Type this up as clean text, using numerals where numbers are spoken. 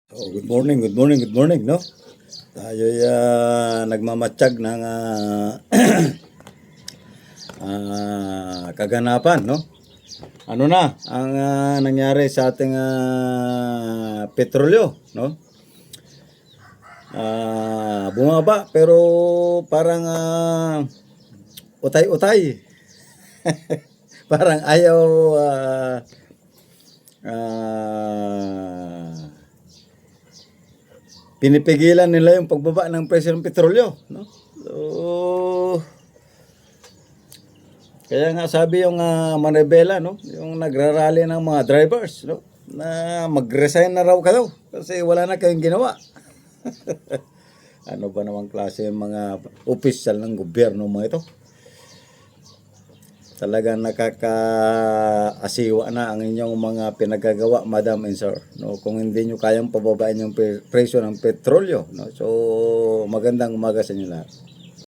Oh, good morning, good morning, good morning, no? Tayo nagmamatsyag ng kaganapan, no? Ano na ang nangyari sa ating petrolyo, no? Bumaba pero parang utay-utay. Parang ayaw pinipigilan nila yung pagbaba ng presyo ng petrolyo, no? So, kaya nga sabi yung Manibela, no, yung nagrarally ng mga drivers, no, na mag-resign na raw kayo kasi wala na kayong ginawa. Ano ba namang klase yung mga opisyal ng gobyerno mga ito? Talagang nakakaasiwa na ang inyong mga pinagagawa, Madam and Sir. No, kung hindi nyo kayang pababain yung presyo ng petrolyo, no. So magandang umaga sa inyo lahat.